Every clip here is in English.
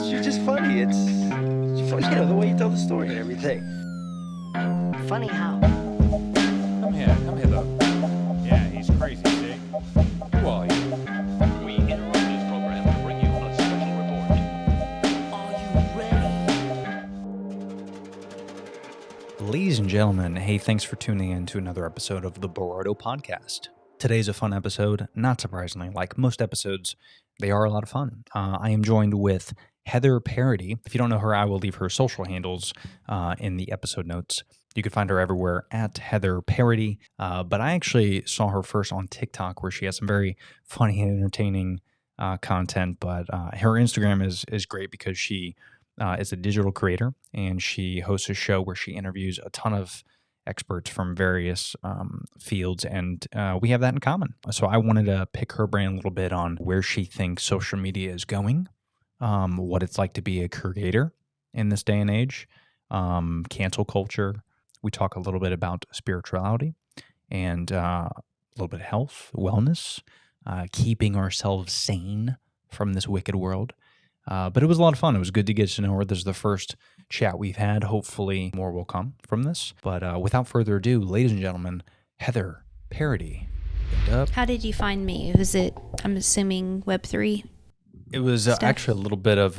You're just funny. It's the way you tell the story and everything. Funny how? Come here, though. Yeah, he's crazy, see? Who are you? We interrupt this program to bring you a special report. Are you ready? Ladies and gentlemen, hey, thanks for tuning in to another episode of the Barado Podcast. Today's a fun episode, not surprisingly. Like most episodes, they are a lot of fun. I am joined with Heather Parody. If you don't know her, I will leave her social handles in the episode notes. You can find her everywhere at Heather Parody. But I actually saw her first on TikTok, where she has some very funny and entertaining content. But her Instagram is great because she is a digital creator, and she hosts a show where she interviews a ton of experts from various fields, and we have that in common. So I wanted to pick her brain a little bit on where she thinks social media is going, what it's like to be a creator in this day and age, cancel culture. We talk a little bit about spirituality and a little bit of health, wellness, keeping ourselves sane from this wicked world. But it was a lot of fun. It was good to get to know her. This is the first chat we've had. Hopefully more will come from this. But without further ado, ladies and gentlemen, Heather Parody. How did you find me? Was it, I'm assuming, Web3? It was actually a little bit of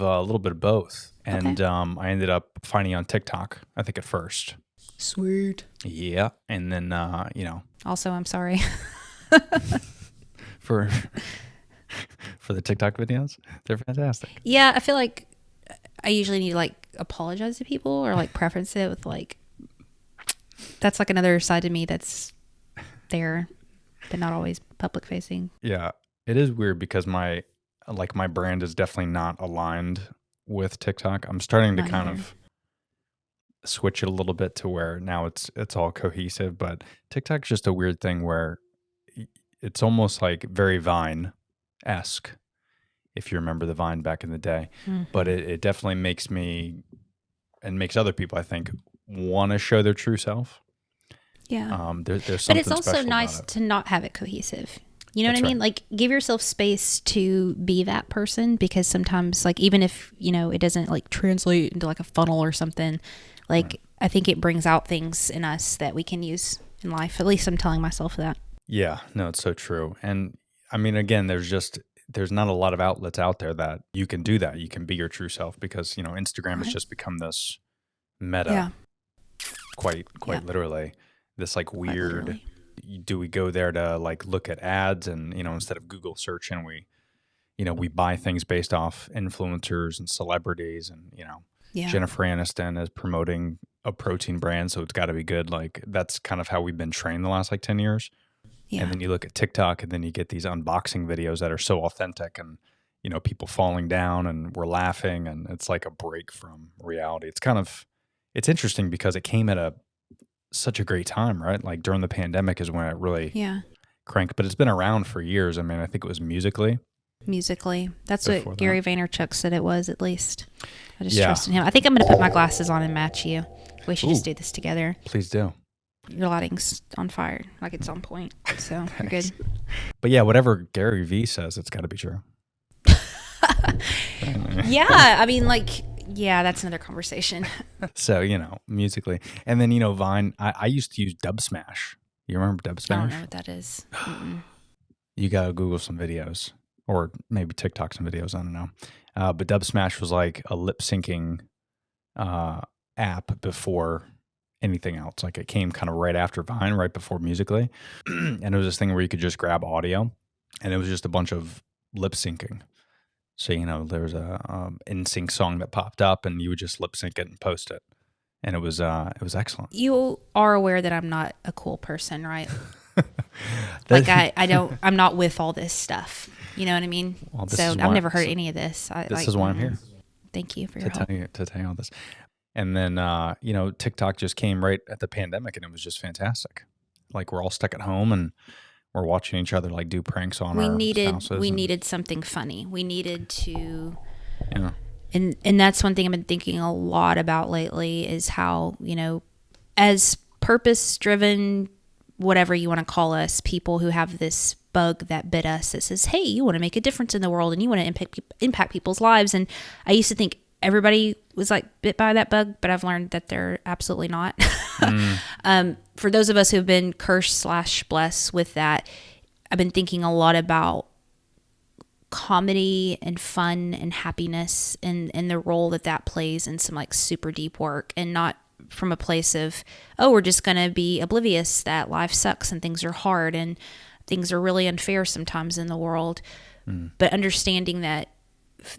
both. And Okay. I ended up finding you on TikTok, I think, at first. Sweet. Yeah. And then, Also, I'm sorry. for the TikTok videos, they're fantastic. Yeah, I feel like I usually need to apologize to people or preference it with that's another side to me that's there, but not always public facing. Yeah. It is weird because my brand is definitely not aligned with TikTok. I'm starting to Not kind either. of switch it a little bit to where now it's all cohesive, but TikTok's just a weird thing where it's almost like very Vine-esque, if you remember the Vine back in the day. But it definitely makes me and makes other people, I think, want to show their true self. Yeah. There's But something it's also special nice about it. to not have it cohesive. You know That's what I mean? right. Give yourself space to be that person, because sometimes even if, it doesn't translate into a funnel or something, I think it brings out things in us that we can use in life. At least I'm telling myself that. Yeah, no, it's so true. And I mean, again, there's not a lot of outlets out there that you can do that. You can be your true self because, Instagram has Right. just become this meta, Yeah. quite Yeah. literally, this Quite weird, literally. do we go there to look at ads and, instead of Google searching, we buy things based off influencers and celebrities and, Yeah. Jennifer Aniston is promoting a protein brand, so it's got to be good. That's kind of how we've been trained the last 10 years. Yeah. And then you look at TikTok and then you get these unboxing videos that are so authentic and, people falling down and we're laughing and it's like a break from reality. It's interesting because it came at such a great time, right? During the pandemic is when it really Yeah. cranked, but it's been around for years. I mean, I think it was Musically. Musically. That's Before what that. Gary Vaynerchuk said it was, at least. I just Yeah. trust in him. I think I'm going to put my glasses on and match you. We should just Ooh. do this together. Please do. Your lighting's on fire. It's on point. So you're good. But yeah, whatever Gary V says, it's got to be true. Yeah. I mean, yeah, that's another conversation. So, Musically. And then, Vine, I used to use Dubsmash. You remember I don't Dubsmash? know what that is. Mm-mm. You got to Google some videos or maybe TikTok some videos. I don't know. But Dubsmash was like a lip syncing app before anything else. It came kind of right after Vine, right before Musically. And it was this thing where you could just grab audio and it was just a bunch of lip syncing. So, there was a in-sync song that popped up and you would just lip sync it and post it. And it was excellent. You are aware that I'm not a cool person, right? I'm not with all this stuff. You know what I mean? Well, this So is I've why- never heard any of this. This is why I'm here. Thank you for to your help. tell you all this. And then, TikTok just came right at the pandemic and it was just fantastic. We're all stuck at home and we're watching each other do pranks on our spouses. We needed something funny. We needed to, Yeah. and that's one thing I've been thinking a lot about lately is how, as purpose driven whatever you want to call us, people who have this bug that bit us that says, hey, you want to make a difference in the world and you want to impact people's lives. And I used to think everybody was like bit by that bug, but I've learned that they're absolutely not. For those of us who have been cursed/blessed with that, I've been thinking a lot about comedy and fun and happiness and the role that plays in some like super deep work, and not from a place of, oh, we're just going to be oblivious that life sucks and things are hard and things are really unfair sometimes in the world. But understanding that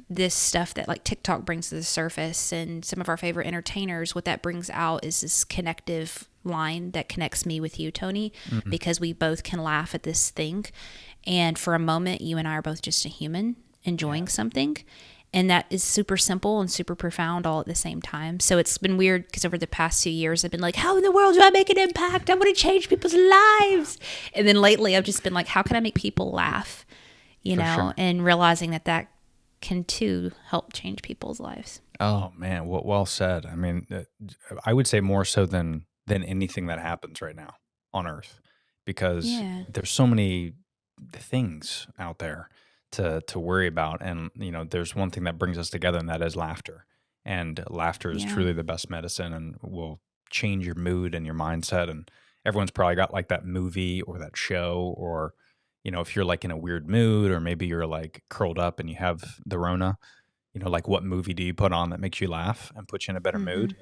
this stuff that like TikTok brings to the surface and some of our favorite entertainers, what that brings out is this connective line that connects me with you, Tony, because we both can laugh at this thing. And for a moment, you and I are both just a human enjoying something. And that is super simple and super profound all at the same time. So it's been weird because over the past 2 years, I've been like, how in the world do I make an impact? I want to change people's lives. And then lately, I've just been like, how can I make people laugh? You know, sure. and realizing that can too help change people's lives. Oh man, well said. I mean, I would say more so than anything that happens right now on Earth, because there's so many things out there to worry about, and you know, there's one thing that brings us together, and that is laughter. And laughter is truly the best medicine, and will change your mood and your mindset. And everyone's probably got like that movie or that show, or you know, if you're like in a weird mood, or maybe you're like curled up and you have the Rona, you know, like what movie do you put on that makes you laugh and puts you in a better mood?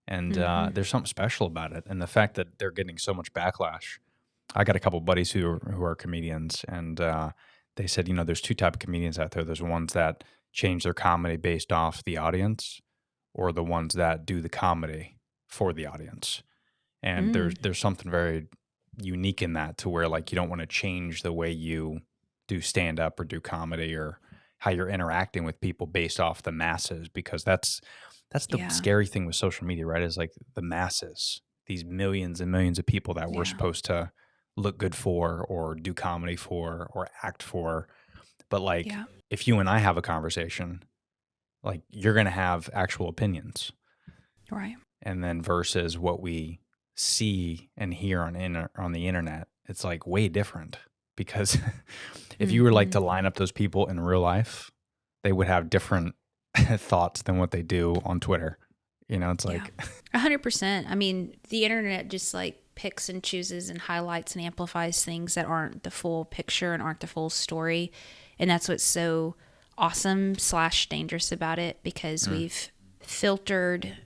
And there's something special about it. And the fact that they're getting so much backlash. I got a couple buddies who are comedians, and they said, you know, there's two type of comedians out there. There's ones that change their comedy based off the audience, or the ones that do the comedy for the audience. And there's something very unique in that, to where like you don't want to change the way you do stand up or do comedy, or how you're interacting with people based off the masses, because that's the scary thing with social media, right? Is like the masses, these millions and millions of people that we're supposed to look good for, or do comedy for, or act for. But like, if you and I have a conversation, like you're going to have actual opinions. Right. And then versus what we see and hear on the internet, it's like way different. Because if you were like to line up those people in real life, they would have different thoughts than what they do on Twitter. You know, it's like 100%. I mean, the internet just like picks and chooses and highlights and amplifies things that aren't the full picture and aren't the full story. And that's what's so awesome/dangerous about it, because we've filtered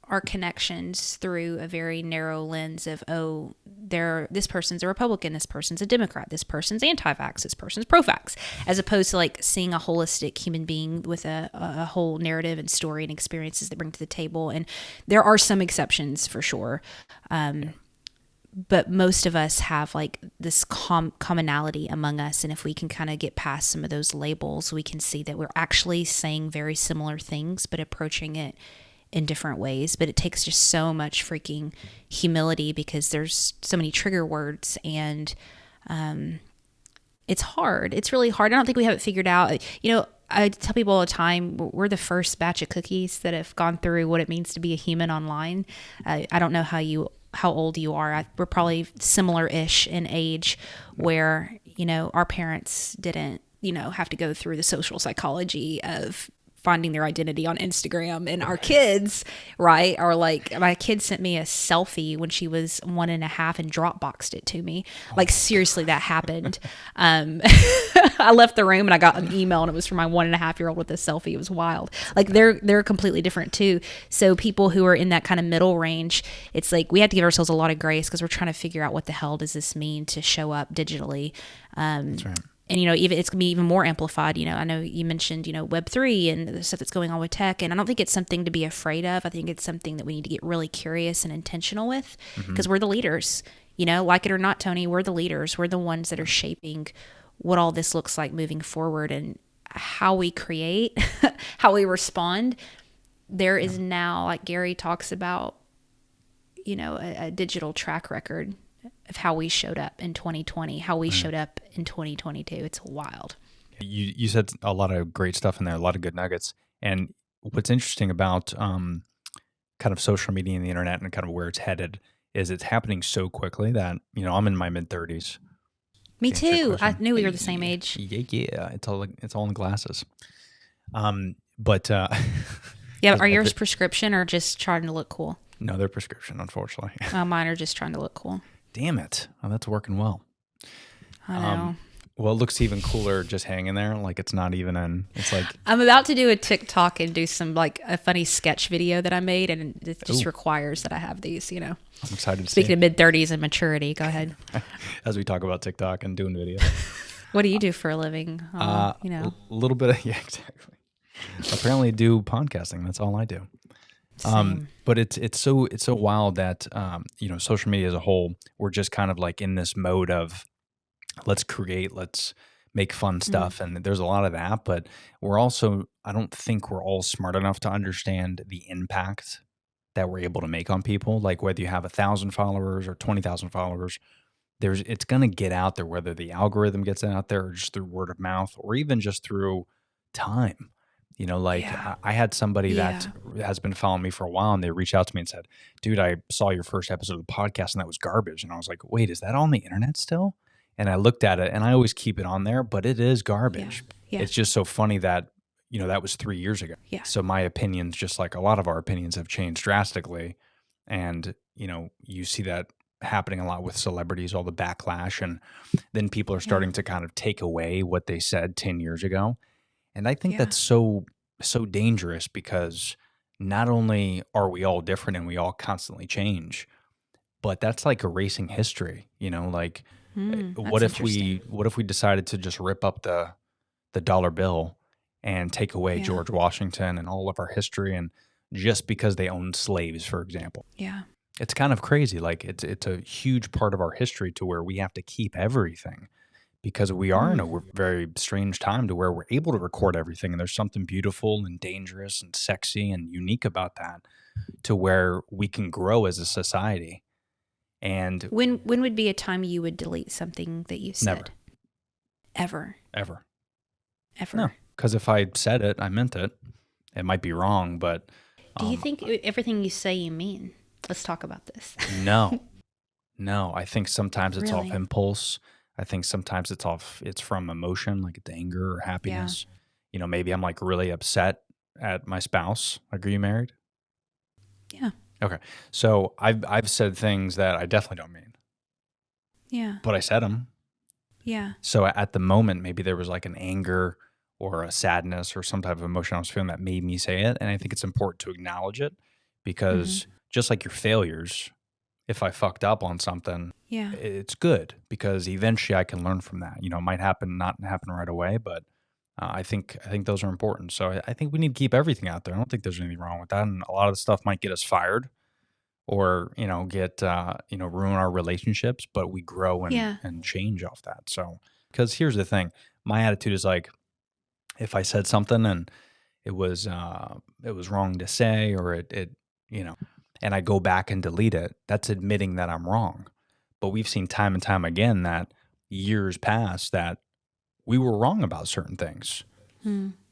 our connections through a very narrow lens of, oh, this person's a Republican, this person's a Democrat, this person's anti-vax, this person's pro-vax, as opposed to like seeing a holistic human being with a whole narrative and story and experiences that bring to the table. And there are some exceptions for sure. But most of us have like this commonality among us. And if we can kind of get past some of those labels, we can see that we're actually saying very similar things, but approaching it in different ways. But it takes just so much freaking humility, because there's so many trigger words, and it's hard. It's really hard. I don't think we have it figured out. You know, I tell people all the time, we're the first batch of cookies that have gone through what it means to be a human online. I don't know how old you are. We're probably similar-ish in age, where, you know, our parents didn't, you know, have to go through the social psychology of finding their identity on Instagram. And our kids, right, are like, my kid sent me a selfie when she was 1.5 and Dropboxed it to me. Like, seriously, that happened. I left the room and I got an email, and it was from my 1.5-year-old with a selfie. It was wild. Like, they're completely different too. So people who are in that kind of middle range, it's like we have to give ourselves a lot of grace, because we're trying to figure out what the hell does this mean to show up digitally. That's right. And, you know, even it's going to be even more amplified. You know, I know you mentioned, you know, Web3 and the stuff that's going on with tech. And I don't think it's something to be afraid of. I think it's something that we need to get really curious and intentional with, because we're the leaders. You know, like it or not, Tony, we're the leaders. We're the ones that are shaping what all this looks like moving forward, and how we create, how we respond. There is now, like Gary talks about, you know, a digital track record of how we showed up in 2020, how we showed up in 2022. It's wild. You said a lot of great stuff in there, a lot of good nuggets. And what's interesting about kind of social media and the internet and kind of where it's headed is it's happening so quickly that, I'm in my mid-30s. Me To answer your too. I question. knew we were the same age. Yeah. It's all in the glasses. But Yeah, are yours prescription or just trying to look cool? no, they're prescription, unfortunately. Mine are just trying to look cool. Damn it. Oh, that's working well. I know. Well, it looks even cooler just hanging there. Like it's not even in. It's like I'm about to do a TikTok and do some like a funny sketch video that I made, and it just requires that I have these. I'm excited to Speaking see of mid-30s and maturity, go ahead. as we talk about TikTok and doing videos. What do you do for a living? A little bit of exactly. Apparently, do podcasting. That's all I do. But it's so wild that social media as a whole, we're just kind of like in this mode of let's create, let's make fun stuff, and there's a lot of that. But we're also, I don't think we're all smart enough to understand the impact that we're able to make on people. Like whether you have 1,000 followers or 20,000 followers, it's going to get out there, whether the algorithm gets it out there or just through word of mouth or even just through time. I had somebody that has been following me for a while, and they reached out to me and said, dude, I saw your first episode of the podcast and that was garbage. And I was like, wait, is that on the internet still? And I looked at it, and I always keep it on there, but it is garbage. Yeah. It's just so funny that, that was 3 years ago. Yeah. So my opinions, just like a lot of our opinions, have changed drastically. And, you see that happening a lot with celebrities, all the backlash. And then people are starting to kind of take away what they said 10 years ago. And I think that's so dangerous, because not only are we all different and we all constantly change, but that's like erasing history. What if we decided to just rip up the dollar bill and take away George Washington and all of our history, and just because they owned slaves, for example? Yeah. It's kind of crazy. Like it's a huge part of our history to where we have to keep everything, because we are in a very strange time to where we're able to record everything. And there's something beautiful and dangerous and sexy and unique about that, to where we can grow as a society. And when would be a time you would delete something that you said? Never. Ever? No, because if I said it, I meant it. It might be wrong, but do you think everything you say you mean? Let's talk about this. No. I think sometimes it's off Really? impulse. I think sometimes it's from emotion, like it's anger or happiness. Maybe I'm like really upset at my spouse. Like, are you married? Yeah. Okay. So I've said things that I definitely don't mean, Yeah. but I said them. Yeah. So at the moment, maybe there was like an anger or a sadness or some type of emotion I was feeling that made me say it. And I think it's important to acknowledge it, because just like your failures, if I fucked up on something, Yeah. it's good, because eventually I can learn from that. It might not happen right away, but I think those are important. So I think we need to keep everything out there. I don't think there's anything wrong with that. And a lot of the stuff might get us fired, or get ruin our relationships, but we grow and change off that. So, because here's the thing, my attitude is like, if I said something and it was wrong to say, or it and I go back and delete it, that's admitting that I'm wrong. But we've seen time and time again that years past that we were wrong about certain things,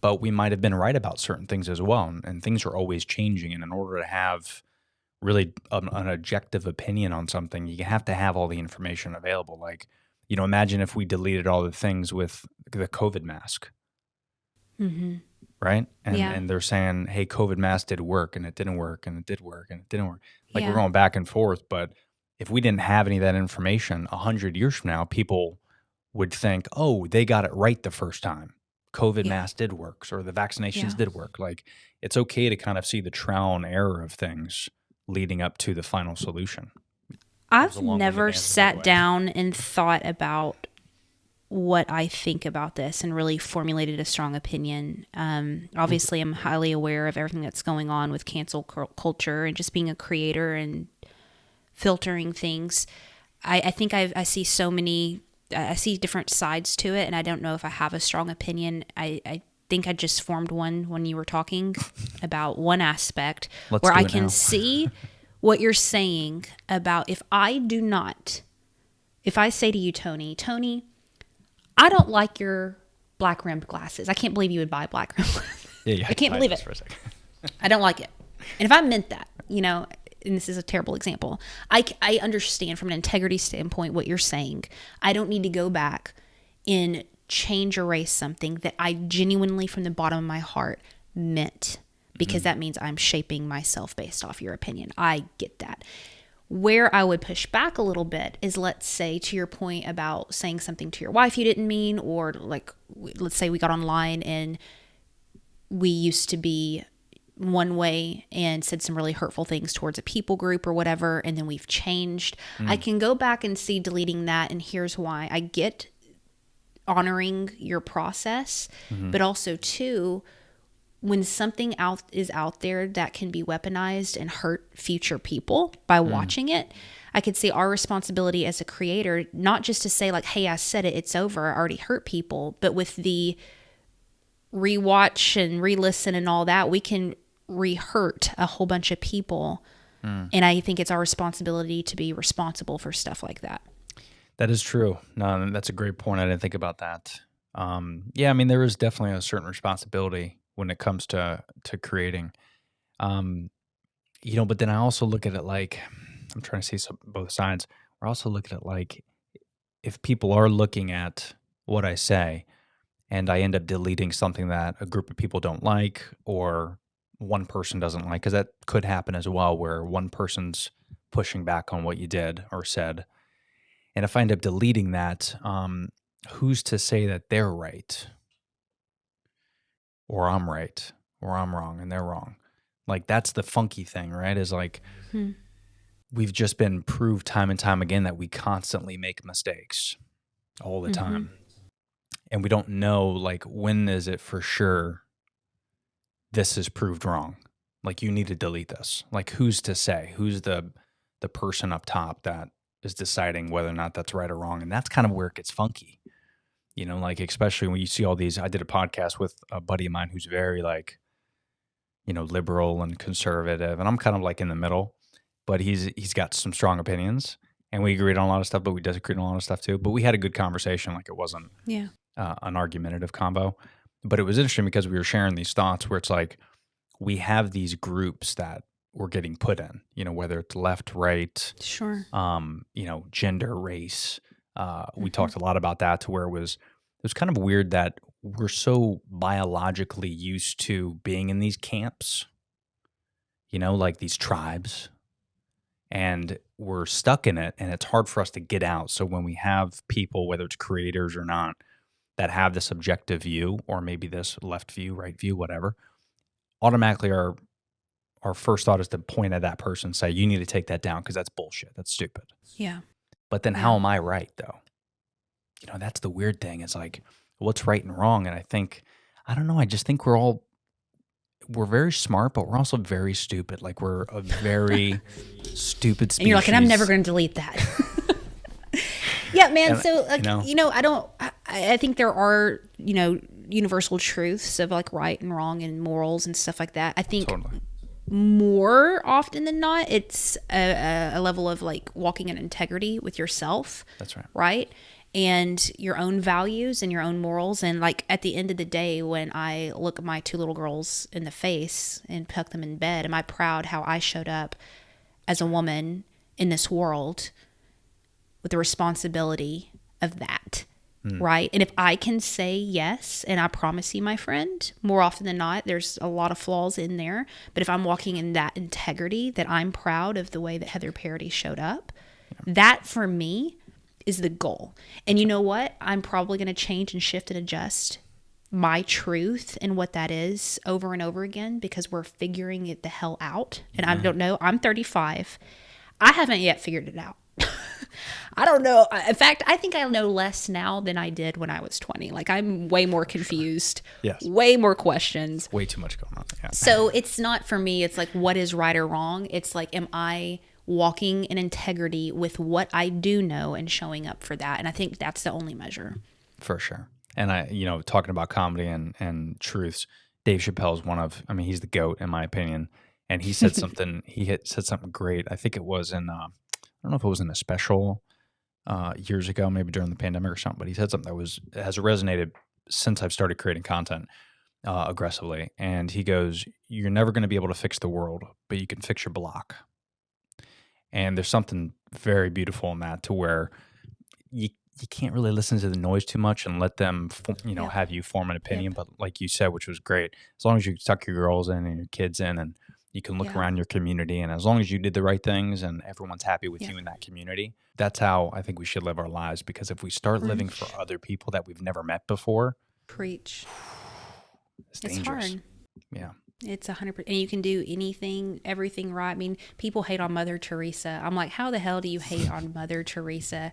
but we might have been right about certain things as well. And things are always changing. And in order to have really an objective opinion on something, you have to have all the information available. Like, imagine if we deleted all the things with the COVID mask, right? And they're saying, hey, COVID mask did work, and it didn't work, and it did work, and it didn't work. Like, we're going back and forth. But if we didn't have any of that information 100 years from now, people would think, oh, they got it right the first time. COVID mask did work, or the vaccinations did work. Like, it's okay to kind of see the trial and error of things leading up to the final solution. I've never sat down and thought about what I think about this and really formulated a strong opinion. Obviously, I'm highly aware of everything that's going on with cancel culture and just being a creator and filtering things. I think I see so many, I see different sides to it, and I don't know if I have a strong opinion. I think I just formed one when you were talking about one aspect where I can see what you're saying about if I say to you, Tony, I don't like your black rimmed glasses. I can't believe you would buy black rimmed glasses. Yeah, I can't believe it. For a second. I don't like it. And if I meant that, and this is a terrible example, I understand from an integrity standpoint what you're saying. I don't need to go back and change or erase something that I genuinely from the bottom of my heart meant, because that means I'm shaping myself based off your opinion. I get that. Where I would push back a little bit is, let's say, to your point about saying something to your wife you didn't mean, or like, let's say we got online and we used to be one way and said some really hurtful things towards a people group or whatever, and then we've changed. I can go back and see deleting that, and here's why. I get honoring your process, but also too, when something is out there that can be weaponized and hurt future people by watching it, I could see our responsibility as a creator, not just to say like, hey, I said it, it's over, I already hurt people, but with the rewatch and re-listen and all that, we can re-hurt a whole bunch of people. And I think it's our responsibility to be responsible for stuff like that. That is true. No, that's a great point. I didn't think about that. Yeah, I mean, there is definitely a certain responsibility when it comes to creating. But then I also look at it like, I'm trying to see both sides. I also look at it like, if people are looking at what I say and I end up deleting something that a group of people don't like, or one person doesn't like, because that could happen as well, where one person's pushing back on what you did or said. And if I end up deleting that, who's to say that they're right? Or I'm right, or I'm wrong and they're wrong. Like, that's the funky thing, right? Is like, we've just been proved time and time again that we constantly make mistakes all the time. And we don't know, like, when is it for sure this is proved wrong? Like, you need to delete this. Like, who's to say? Who's the person up top that is deciding whether or not that's right or wrong? And that's kind of where it gets funky. Like, especially when you see all these, I did a podcast with a buddy of mine who's very like, liberal and conservative. And I'm kind of like in the middle, but he's got some strong opinions, and we agreed on a lot of stuff, but we disagreed on a lot of stuff too. But we had a good conversation. Like, it wasn't an argumentative combo, but it was interesting because we were sharing these thoughts where it's like, we have these groups that we're getting put in, whether it's left, right, Sure. Gender, race. We talked a lot about that, to where it was kind of weird that we're so biologically used to being in these camps, like these tribes, and we're stuck in it, and it's hard for us to get out. So when we have people, whether it's creators or not, that have this objective view, or maybe this left view, right view, whatever, automatically our first thought is to point at that person and say, you need to take that down because that's bullshit. That's stupid. Yeah. But then how am I right, though? That's the weird thing. It's like, what's right and wrong? And I don't know. I just think we're very smart, but we're also very stupid. Like, we're a very stupid species. And you're like, and I'm never going to delete that. Yeah, man. And, so, like, I think there are, universal truths of like right and wrong and morals and stuff like that. I think more often than not, it's a level of like walking in integrity with yourself. That's right. Right. And your own values and your own morals. And like, at the end of the day, when I look at my two little girls in the face and tuck them in bed, am I proud how I showed up as a woman in this world with the responsibility of that? Right. And if I can say yes, and I promise you, my friend, more often than not, there's a lot of flaws in there. But if I'm walking in that integrity, that I'm proud of the way that Heather Parody showed up, that for me is the goal. And you know what? I'm probably going to change and shift and adjust my truth and what that is over and over again, because we're figuring it the hell out. And I don't know. I'm 35. I haven't yet figured it out. I don't know. In fact, I think I know less now than I did when I was 20. Like, I'm way more confused. Yes. Way more questions. Way too much going on. Yeah. So it's not for me. It's like, what is right or wrong? It's like, am I walking in integrity with what I do know and showing up for that? And I think that's the only measure. For sure. And talking about comedy and truths, Dave Chappelle is he's the GOAT in my opinion. And he said something, said something great. I think it was in, I don't know if it was in a special years ago, maybe during the pandemic or something, but he said something that has resonated since I've started creating content aggressively. And he goes, you're never going to be able to fix the world, but you can fix your block. And there's something very beautiful in that, to where you can't really listen to the noise too much and let them, Yep. have you form an opinion. Yep. But like you said, which was great, as long as you tuck your girls in and your kids in, and you can look Yeah. around your community, and as long as you did the right things and everyone's happy with Yeah. you in that community, that's how I think we should live our lives. Because if we start living for Preach. other people that we've never met before, Preach. it's It's dangerous. hard. Yeah. It's 100%. And you can do anything, everything right. I mean, people hate on Mother Teresa. I'm like, how the hell do you hate on Mother Teresa?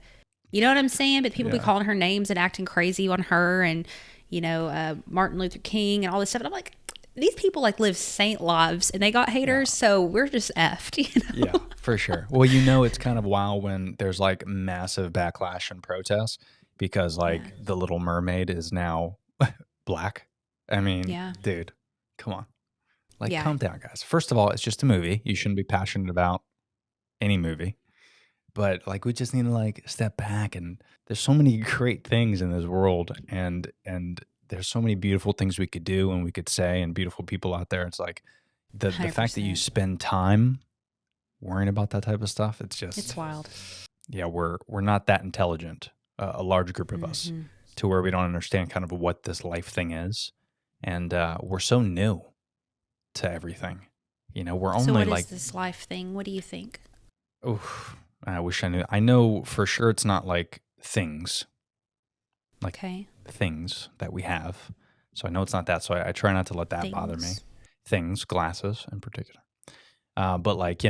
You know what I'm saying? But people be Yeah. calling her names and acting crazy on her, and, Martin Luther King and all this stuff. And I'm like, these people like live saint lives and they got haters. So we're just effed, Yeah, for sure. Well, it's kind of wild when there's like massive backlash and protests because like Yeah. the Little Mermaid is now black. I mean, Yeah. dude, come on. Like, Yeah. calm down, guys. First of all, it's just a movie. You shouldn't be passionate about any movie. But like, we just need to like step back, and there's so many great things in this world, and there's so many beautiful things we could do and we could say, and beautiful people out there. It's like the fact that you 100%. spend time worrying about that type of stuff, it's just, It's wild. yeah, we're not that intelligent, a large group of us, Mhm. to where we don't understand kind of what this life thing is, and we're so new to everything. We're So only what is like, this life thing? What do you think? oof, I wish I knew. I know for sure it's not like things, like Okay. things that we have. So I know it's not that. So I try not to let that bother me. Things. Things, glasses in particular. But like,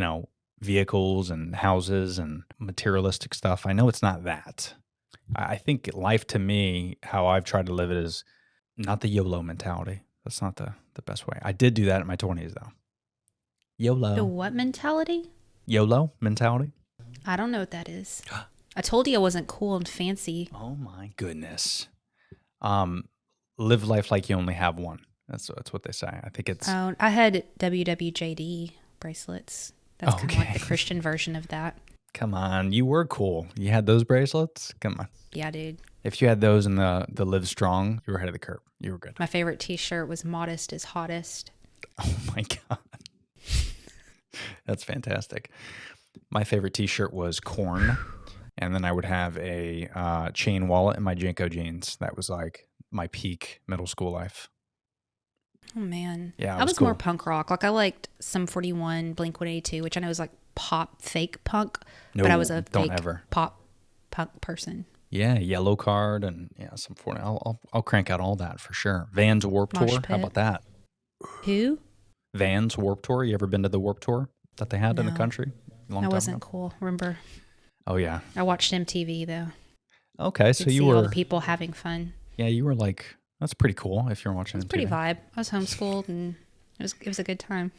vehicles and houses and materialistic stuff, I know it's not that. I think life, to me, how I've tried to live it, is not the YOLO mentality. That's not the best way. I did do that in my 20s, though. YOLO. The what mentality? YOLO mentality. I don't know what that is. I told you I wasn't cool and fancy. Oh my goodness. Live life like you only have one. That's what they say. I think it's Oh, I had WWJD bracelets. That's kind of like the Okay. Christian version of that. Come on, you were cool. You had those bracelets? Come on. Yeah, dude. If you had those in the Live Strong, you were ahead of the curve. You were good. My favorite T-shirt was "Modest is hottest." Oh my God. That's fantastic. My favorite t-shirt was Corn. And then I would have a chain wallet in my Janko jeans. That was like my peak middle school life. Oh man, Yeah, it I was was more cool. punk rock. Like I liked Sum 41, Blink 182, which I know is like pop fake punk, No, but I was a don't fake ever. pop punk person. Yeah, Yellow Card and some 40. I'll crank out all that for sure. Vans Warped Mosh Tour. How Pit. about that? Who? Vans Warped Tour. You ever been to the Warped Tour that they had in the No. country a long I time wasn't ago? cool. Remember, Oh yeah. I watched MTV though. Okay, so Could you see all were the people having fun. you were like, that's pretty cool if you're watching It was pretty MTV. vibe. I was homeschooled and it was a good time.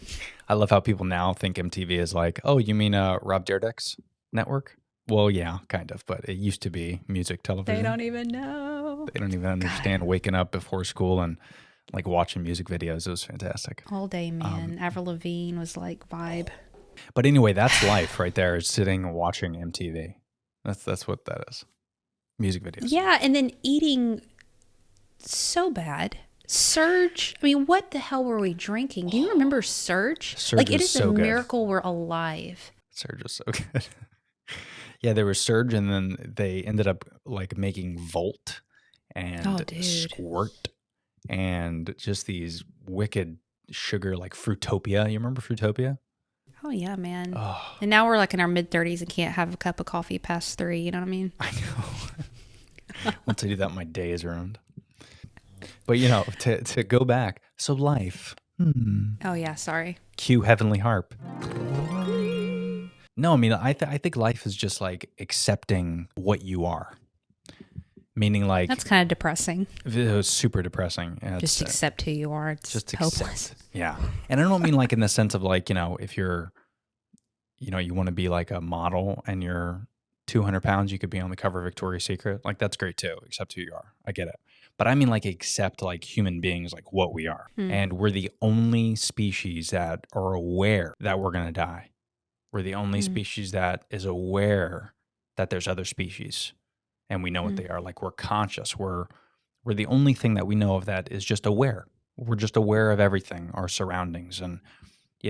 I love how people now think MTV is like, oh, you mean Rob Dyrdek's network? Well, yeah, kind of, but it used to be music television. They don't even know. They don't even understand waking up before school and like watching music videos. It was fantastic. All day, man. Avril Lavigne was like vibe. But anyway, that's life right there, is sitting and watching MTV. That's what that is. Music videos. Yeah, and then eating so bad. Surge. I mean, what the hell were we drinking? Do you remember Surge? Surge Like, it was is so a good. miracle we're alive. Surge was so good. Yeah, there was Surge, and then they ended up like making Volt and Oh, dude. Squirt and just these wicked sugar, like Fruitopia. You remember Fruitopia? Oh, yeah, man. Oh, And now we're like in our mid 30s and can't have a cup of coffee past 3. You know what I mean? I know. Once I do that, my day is ruined. But to go back, so life. Oh, yeah, sorry. Cue Heavenly Harp. No, I mean, I think life is just like accepting what you are. Meaning, like, That's kind of depressing. it was super depressing. Yeah, Just it's, accept who you are. It's just hopeless. accept. Yeah. And I don't mean like in the sense of like, if you're, you want to be like a model and you're 200 pounds, you could be on the cover of Victoria's Secret. Like, that's great too. Accept who you are. I get it. But I mean like accept like human beings, like what we are. And we're the only species that are aware that we're going to die. We're the only species that is aware that there's other species and we know what they are. Like, we're conscious. We're the only thing that we know of that is just aware. We're just aware of everything, our surroundings. And,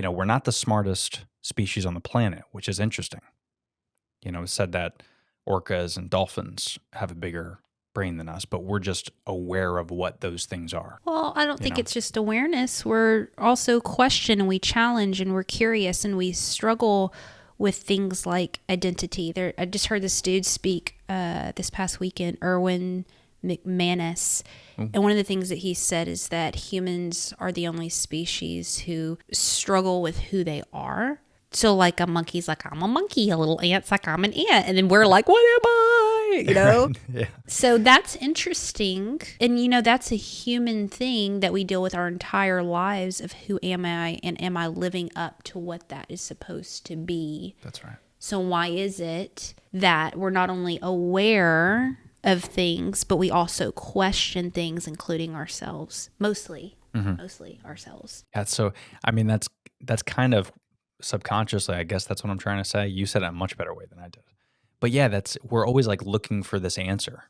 we're not the smartest species on the planet, which is interesting. It's said that orcas and dolphins have a bigger brain than us, but we're just aware of what those things are. Well, I don't think it's just awareness. We're also question and we challenge and we're curious and we struggle with things like identity. I just heard this dude speak this past weekend, Erwin McManus. And one of the things that he said is that humans are the only species who struggle with who they are. So like a monkey's like, I'm a monkey. A little ant's like, I'm an ant. And then we're like, what am I? Right. Yeah. So that's interesting. And, that's a human thing that we deal with our entire lives of who am I and am I living up to what that is supposed to be? That's right. So why is it that we're not only aware of things, but we also question things, including ourselves, mostly ourselves. That's that's kind of subconsciously, I guess that's what I'm trying to say. You said it in a much better way than I did. But yeah, we're always like looking for this answer,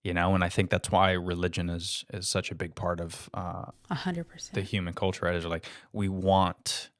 and I think that's why religion is such a big part of 100% the human culture. Right? Is like we want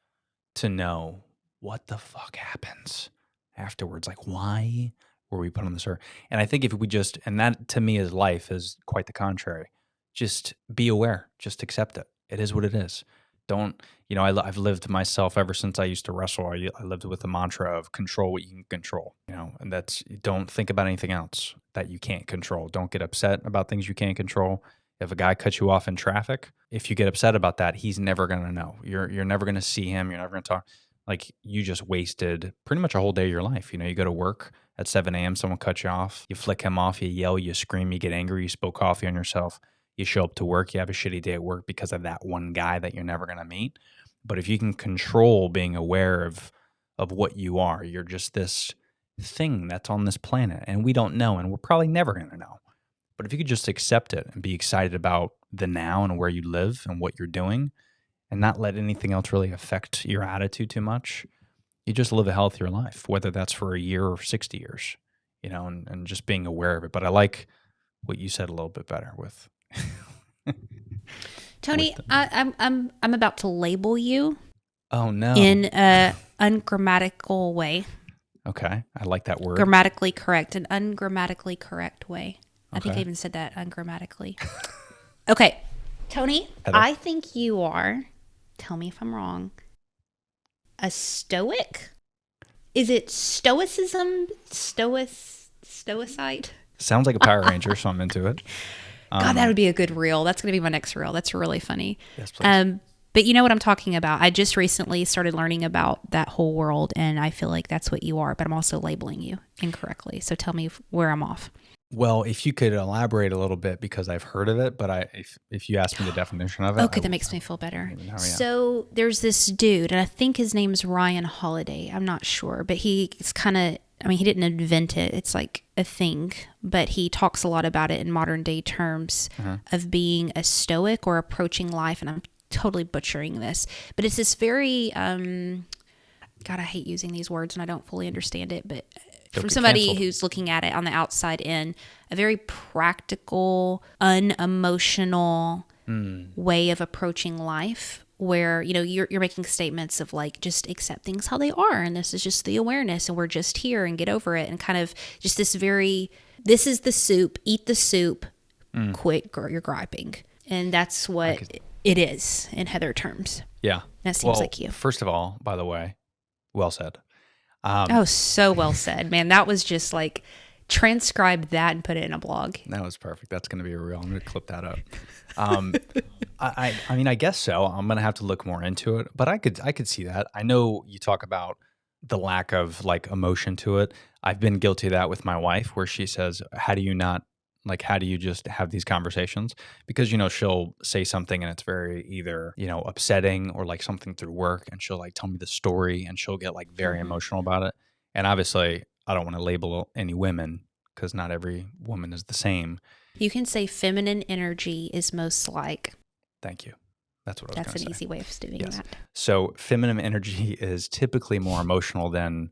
to know what the fuck happens afterwards. Like, why were we put on this earth? And I think if we just, and that to me is life is quite the contrary. Just be aware. Just accept it. It is what it is. Don't, I've lived myself ever since I used to wrestle. I lived with the mantra of control what you can control, and that's don't think about anything else that you can't control. Don't get upset about things you can't control. If a guy cuts you off in traffic, if you get upset about that, he's never going to know. You're never going to see him. You're never going to talk. Like you just wasted pretty much a whole day of your life. You go to work at 7 a.m., someone cuts you off, you flick him off, you yell, you scream, you get angry, you spill coffee on yourself. You show up to work, you have a shitty day at work because of that one guy that you're never going to meet. But if you can control being aware of what you are, you're just this thing that's on this planet and we don't know and we're probably never going to know. But if you could just accept it and be excited about the now and where you live and what you're doing and not let anything else really affect your attitude too much, you just live a healthier life, whether that's for a year or 60 years, and just being aware of it. But I like what you said a little bit better with Tony, I'm about to label you. Oh no. In a ungrammatical way. Okay, I like that word. Grammatically correct, an ungrammatically correct way. I think I Okay. even said that ungrammatically. Okay, Tony, Heather. I think you are, tell me if I'm wrong, a stoic? Is it stoicism? Stoicide? Sounds like a Power Ranger, so I'm into it. God, that would be a good reel. That's going to be my next reel. That's really funny. Yes, please. But you know what I'm talking about. I just recently started learning about that whole world, and I feel like that's what you are, but I'm also labeling you incorrectly. So tell me where I'm off. Well, if you could elaborate a little bit, because I've heard of it, but if you ask me the definition of it. Okay, that makes me feel better. Oh, yeah. So there's this dude, and I think his name's Ryan Holiday. I'm not sure, but he's kind of, he didn't invent it. It's like a thing, but he talks a lot about it in modern day terms of being a stoic or approaching life. And I'm totally butchering this, but it's this very, God, I hate using these words and I don't fully understand it, but from somebody who's looking at it on the outside in, a very practical, unemotional way of approaching life where, you're making statements of like, just accept things how they are. And this is just the awareness and we're just here and get over it. And kind of just this is the soup, eat the soup, quit your griping. And that's what it is in Heather terms. Yeah. That seems like you. First of all, by the way, well said. So well said, man. That was just like, transcribe that and put it in a blog. That was perfect. That's going to be a reel. I'm going to clip that up. I guess so. I'm going to have to look more into it, but I could see that. I know you talk about the lack of like emotion to it. I've been guilty of that with my wife where she says, how do you just have these conversations? Because, she'll say something and it's very either, upsetting or like something through work and she'll like tell me the story and she'll get like very emotional about it. And obviously I don't want to label any women because not every woman is the same. You can say feminine energy is most like. Thank you. That's what I was going to say. That's an easy way of doing that. So feminine energy is typically more emotional than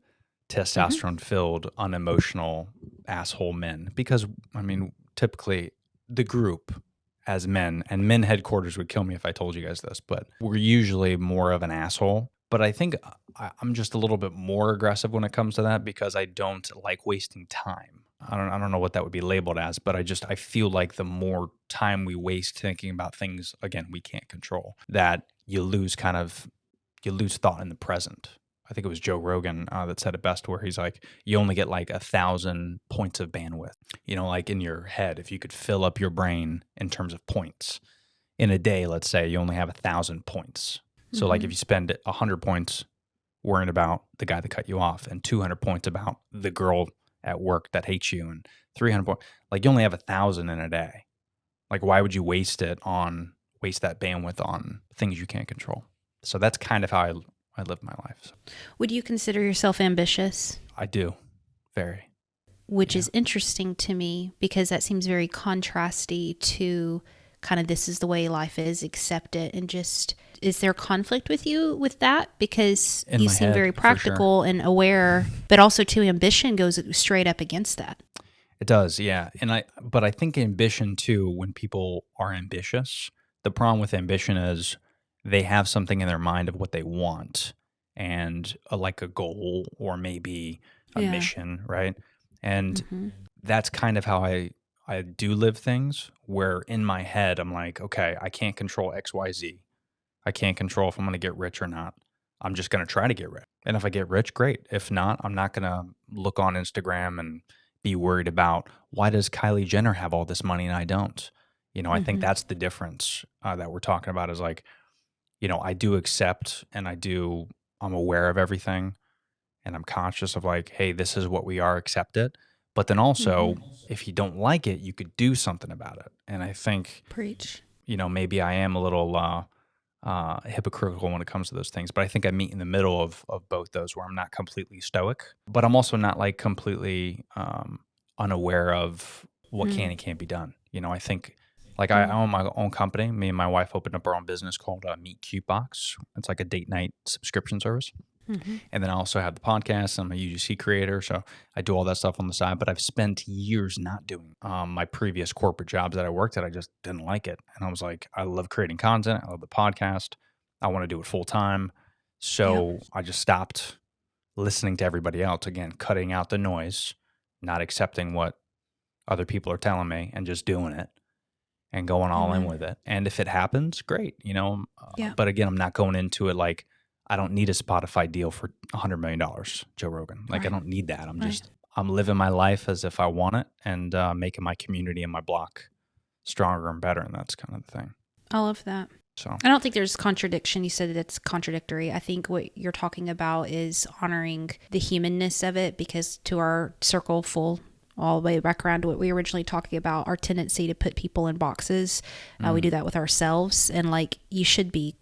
testosterone-filled, unemotional asshole men. Because, typically the group as men, and men headquarters would kill me if I told you guys this, but we're usually more of an asshole. But I think I'm just a little bit more aggressive when it comes to that because I don't like wasting time. I don't know what that would be labeled as, but I feel like the more time we waste thinking about things, again, we can't control, that you lose thought in the present. I think it was Joe Rogan that said it best, where he's like, you only get like 1,000 points of bandwidth, like in your head. If you could fill up your brain in terms of points in a day, let's say you only have 1,000 points. So like if you spend 100 points worrying about the guy that cut you off, and 200 points about the girl at work that hates you, and 300 points, like you only have 1,000 in a day. Like why would you waste that bandwidth on things you can't control? So that's kind of how I live my life. So. Would you consider yourself ambitious? I do. Very. Which is interesting to me because that seems very contrasty to kind of this is the way life is, accept it. And just, is there conflict with you with that? Because you seem very practical and aware, but also too, ambition goes straight up against that. It does, yeah. But I think ambition too, when people are ambitious, the problem with ambition is they have something in their mind of what they want, and like a goal or maybe a mission, right? And that's kind of how I do live things, where in my head I'm like, okay, I can't control X, Y, Z. I can't control if I'm going to get rich or not. I'm just going to try to get rich. And if I get rich, great. If not, I'm not going to look on Instagram and be worried about, why does Kylie Jenner have all this money and I don't? I think that's the difference that we're talking about, is like, I do accept, and I'm aware of everything, and I'm conscious of like, hey, this is what we are, accept it. But then also, if you don't like it, you could do something about it. And I think, preach, maybe I am a little hypocritical when it comes to those things, but I think I meet in the middle of both those, where I'm not completely stoic, but I'm also not like completely unaware of what can and can't be done. I think, like, I own my own company. Me and my wife opened up our own business called Meet Cute Box. It's like a date night subscription service. And then I also have the podcast. I'm a UGC creator, so I do all that stuff on the side. But I've spent years not doing my previous corporate jobs that I worked at. I just didn't like it. And I was like, I love creating content. I love the podcast. I want to do it full time. So I just stopped listening to everybody else. Again, cutting out the noise, not accepting what other people are telling me, and just doing it and going all in with it. And if it happens, great, But again, I'm not going into it like, I don't need a Spotify deal for $100 million, Joe Rogan. Like, I don't need that. I'm living my life as if I want it, and making my community and my block stronger and better. And that's kind of the thing. I love that. So I don't think there's contradiction. You said that it's contradictory. I think what you're talking about is honoring the humanness of it, because to our circle full, all the way back around to what we were originally talking about, our tendency to put people in boxes. We do that with ourselves. And like, you should be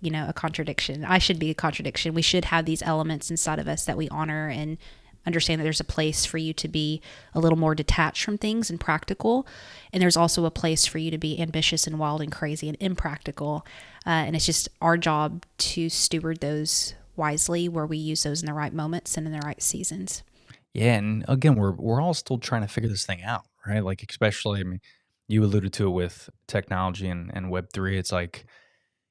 a contradiction. I should be a contradiction. We should have these elements inside of us that we honor and understand that there's a place for you to be a little more detached from things and practical. And there's also a place for you to be ambitious and wild and crazy and impractical. And it's just our job to steward those wisely, where we use those in the right moments and in the right seasons. yeah, and again, we're all still trying to figure this thing out, right? Like, especially, I mean, you alluded to it with technology and Web3. It's like,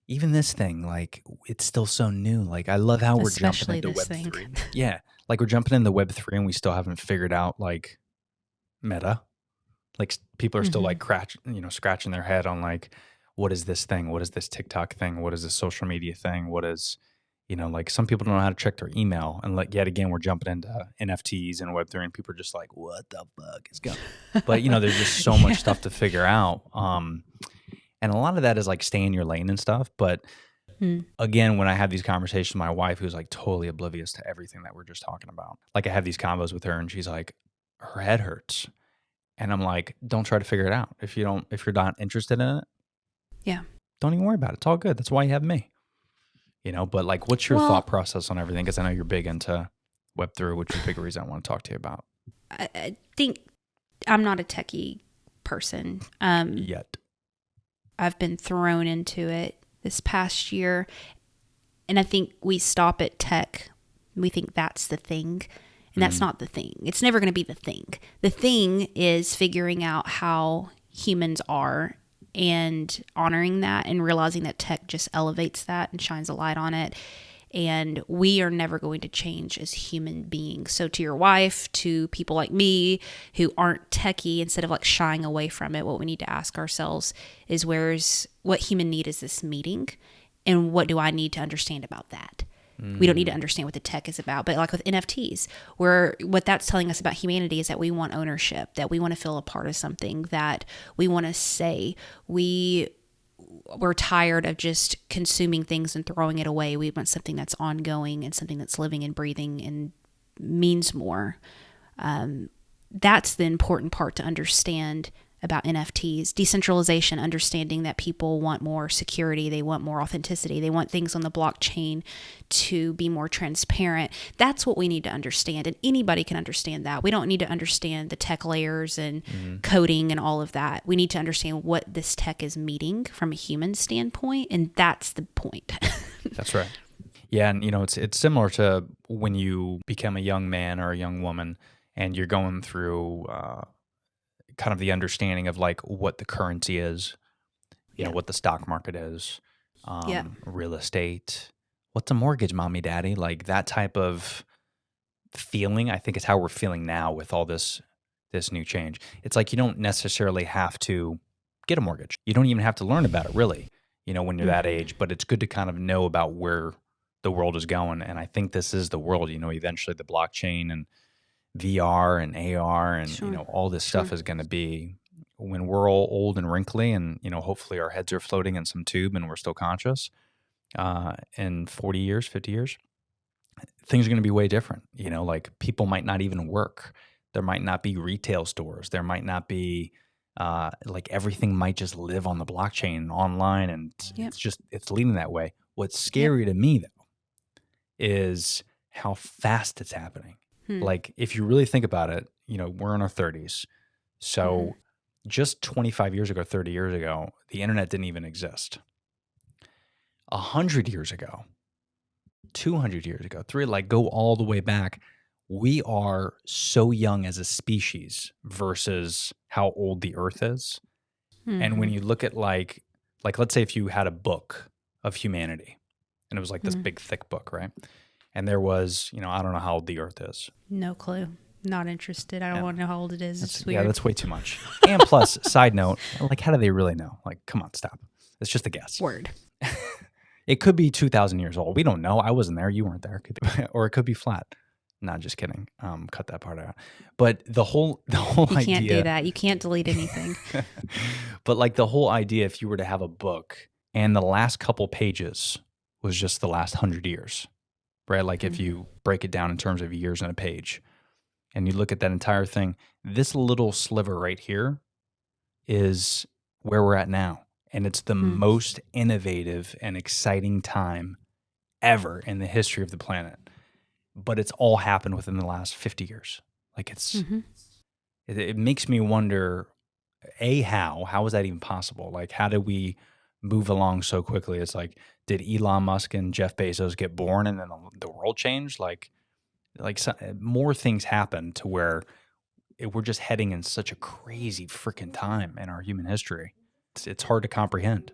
even this thing, like, it's still so new. Like, I love how we're Especially jumping into this Web3. thing. Yeah, like we're jumping into Web3 and we still haven't figured out like Meta. Like, people are still like scratching their head on like, what is this thing? What is this TikTok thing? What is this social media thing? What is, like, some people don't know how to check their email. And like, yet again, we're jumping into NFTs and Web3, and people are just like, what the fuck is going on? But there's just so much stuff to figure out. And a lot of that is like, stay in your lane and stuff. But again, when I have these conversations with my wife, who's like totally oblivious to everything that we're just talking about, like, I have these combos with her and she's like, her head hurts. And I'm like, don't try to figure it out. If you're not interested in it, don't even worry about it. It's all good. That's why you have me. But like, what's your thought process on everything? Because I know you're big into Web3, which is a big reason I want to talk to you about. I think I'm not a techie person. Yet. I've been thrown into it this past year. And I think we stop at tech. We think that's the thing. And that's not the thing. It's never going to be the thing. The thing is figuring out how humans are and honoring that and realizing that tech just elevates that and shines a light on it. And we are never going to change as human beings. So to your wife, to people like me who aren't techie, instead of like shying away from it, what we need to ask ourselves is what human need is this meeting? And what do I need to understand about that? We don't need to understand what the tech is about. But like with NFTs, what that's telling us about humanity is that we want ownership, that we want to feel a part of something, that we want to say we're tired of just consuming things and throwing it away. We want something that's ongoing and something that's living and breathing and means more. That's the important part to understand about NFTs. Decentralization, understanding that people want more security, they want more authenticity, they want things on the blockchain to be more transparent. That's what we need to understand, and anybody can understand that. We don't need to understand the tech layers and coding and all of that. We need to understand what this tech is meeting from a human standpoint, and that's the point. That's right. Yeah, and it's similar to when you become a young man or a young woman and you're going through kind of the understanding of like what the currency is, you know, what the stock market is, real estate, what's a mortgage, mommy, daddy, like that type of feeling. I think is how we're feeling now with all this new change. It's like you don't necessarily have to get a mortgage. You don't even have to learn about it really, when you're that age, but it's good to kind of know about where the world is going. And I think this is the world, eventually the blockchain and VR and AR and all this stuff is going to be when we're all old and wrinkly and hopefully our heads are floating in some tube and we're still conscious in 40 years, 50 years, things are going to be way different. Like people might not even work. There might not be retail stores. There might not be like everything might just live on the blockchain online and it's leading that way. What's scary to me though is how fast it's happening. Like if you really think about it, we're in our 30s. So just 25 years ago, 30 years ago, the internet didn't even exist. 100 years ago, 200 years ago, go all the way back. We are so young as a species versus how old the earth is. And when you look at like let's say if you had a book of humanity and it was like this big thick book, right? And there was, I don't know how old the earth is. No clue. Not interested. I don't want to know how old it is. It's weird. Yeah, that's way too much. And plus, side note, like how do they really know? Like, come on, stop. It's just a guess. Word. It could be 2,000 years old. We don't know. I wasn't there. You weren't there. Or it could be flat. Not just kidding. Cut that part out. But the whole You idea. can't do that. You can't delete anything. But like the whole idea, if you were to have a book and the last couple pages was just the last 100 years, right? Like if you break it down in terms of years on a page and you look at that entire thing, this little sliver right here is where we're at now. And it's the most innovative and exciting time ever in the history of the planet. But it's all happened within the last 50 years. Like it makes me wonder, how is that even possible? Like how did we move along so quickly? It's like, did Elon Musk and Jeff Bezos get born and then the world changed? Like more things happened to where we're just heading in such a crazy freaking time in our human history. It's hard to comprehend.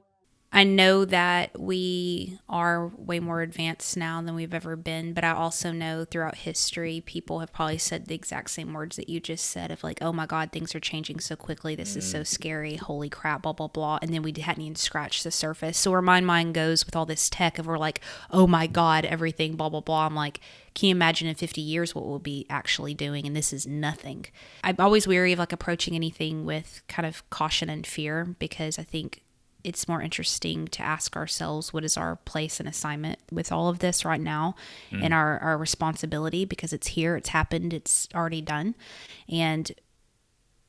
I know that we are way more advanced now than we've ever been, but I also know throughout history, people have probably said the exact same words that you just said of like, oh my God, things are changing so quickly. This is so scary. Holy crap, blah, blah, blah. And then we hadn't even scratched the surface. So where my mind goes with all this tech of we're like, oh my God, everything, blah, blah, blah. I'm like, can you imagine in 50 years what we'll be actually doing? And this is nothing. I'm always weary of like approaching anything with kind of caution and fear because I think it's more interesting to ask ourselves what is our place and assignment with all of this right now and our responsibility because it's here, it's happened, it's already done. And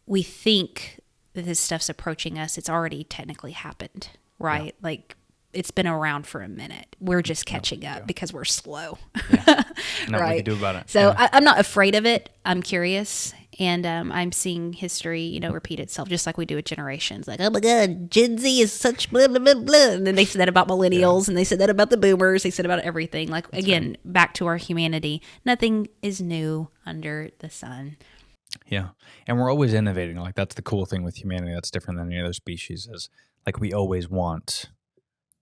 we think that this stuff's approaching us. It's already technically happened, right? Yeah. Like it's been around for a minute. We're just catching up because we're slow. Yeah. Nothing right? we can do about it. So I'm not afraid of it. I'm curious. And I'm seeing history, repeat itself just like we do with generations. Like, oh my God, Gen Z is such blah, blah, blah, blah. And then they said that about millennials and they said that about the boomers. They said about everything. Like, that's again, back to our humanity. Nothing is new under the sun. Yeah. And we're always innovating. Like, that's the cool thing with humanity that's different than any other species is, like we always want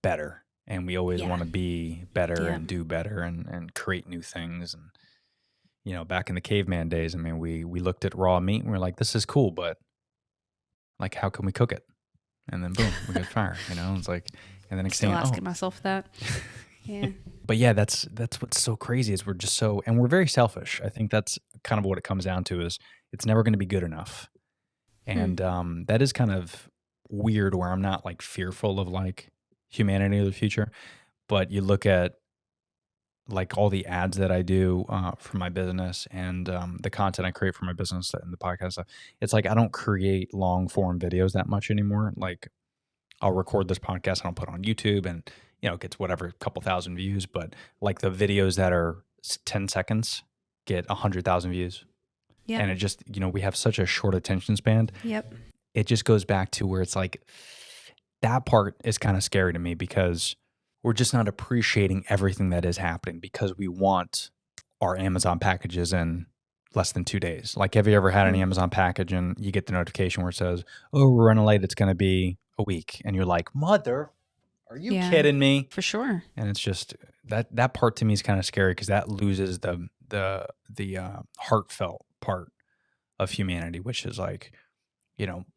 better, and we always Yeah. want to be better Yeah. and do better and create new things. And back in the caveman days, I mean, we looked at raw meat and we're like, this is cool, but like, how can we cook it? And then boom, we got fire. It's like, and then next Still thing, asking myself that. Yeah. But yeah, that's what's so crazy is we're just so, and we're very selfish. I think that's kind of what it comes down to, is it's never going to be good enough. And that is kind of weird, where I'm not like fearful of like humanity or the future, but you look at like all the ads that I do for my business, and the content I create for my business and the podcast stuff. It's like I don't create long form videos that much anymore. Like I'll record this podcast and I'll put it on YouTube, and it gets whatever, couple thousand views. But like the videos that are 10 seconds get 100,000 views. Yeah. And it just, we have such a short attention span. Yep. It just goes back to where it's like, that part is kind of scary to me, because we're just not appreciating everything that is happening, because we want our Amazon packages in less than 2 days. Like, have you ever had an Amazon package and you get the notification where it says, oh, we're running late, it's going to be a week. And you're like, mother, are you kidding me? For sure. And it's just that part to me is kind of scary, because that loses the heartfelt part of humanity, which is like,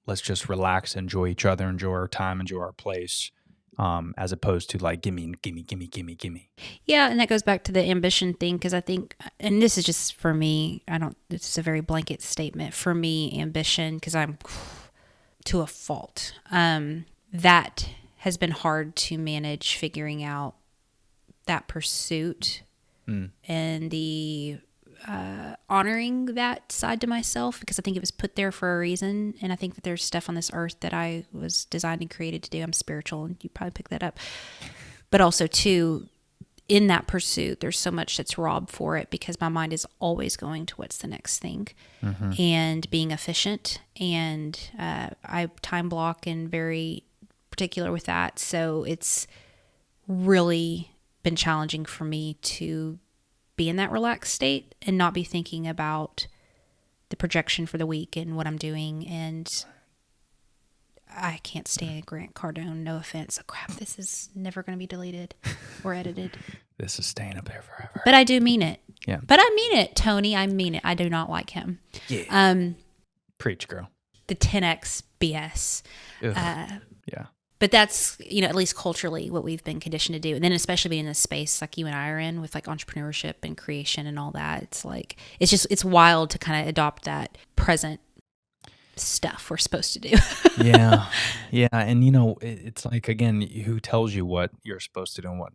let's just relax, enjoy each other, enjoy our time, enjoy our place, as opposed to like, gimme. Yeah, and that goes back to the ambition thing, because I think, and this is just for me, this is a very blanket statement. For me, ambition, because I'm to a fault, that has been hard to manage, figuring out that pursuit and the honoring that side to myself, because I think it was put there for a reason. And I think that there's stuff on this earth that I was designed and created to do. I'm spiritual, and you probably picked that up. But also too, in that pursuit, there's so much that's robbed for it, because my mind is always going to what's the next thing, and being efficient. And I time block and very particular with that. So it's really been challenging for me to be in that relaxed state and not be thinking about the projection for the week and what I'm doing. And I can't stand Grant Cardone, no offense. Oh, crap, this is never going to be deleted or edited. This is staying up there forever. But I do mean it. Yeah. But I mean it, Tony. I mean it. I do not like him. Yeah. Preach, girl. The 10X BS. Yeah. But that's, at least culturally what we've been conditioned to do. And then especially being in a space like you and I are in, with like entrepreneurship and creation and all that, it's like, it's wild to kind of adopt that present stuff we're supposed to do. Yeah. And it's like, again, who tells you what you're supposed to do and what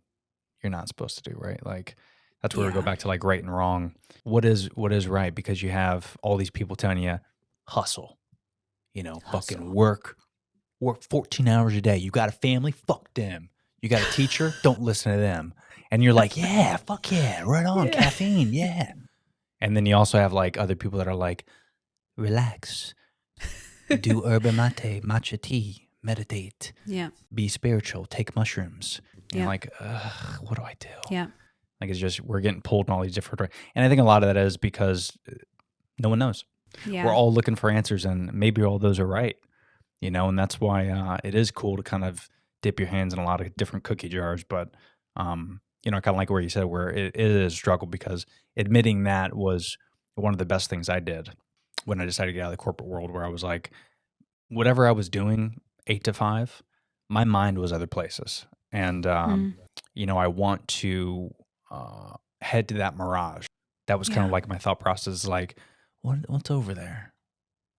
you're not supposed to do, right? Like, that's where we go back to like right and wrong. What is right? Because you have all these people telling you, hustle, fucking work 14 hours a day. You got a family? Fuck them. You got a teacher? Don't listen to them. And you're like, yeah, fuck yeah, right on, caffeine, yeah. And then you also have like other people that are like, relax, do yerba mate, matcha tea, meditate, be spiritual, take mushrooms. And like, what do I do? Yeah. Like, it's just, we're getting pulled in all these different, and I think a lot of that is because no one knows. Yeah. We're all looking for answers, and maybe all those are right. And that's why it is cool to kind of dip your hands in a lot of different cookie jars. But, kind of like where you said, where it is a struggle, because admitting that was one of the best things I did when I decided to get out of the corporate world, where I was like, whatever I was doing 8 to 5, my mind was other places. And, I want to head to that mirage. That was kind of like my thought process, like, what's over there?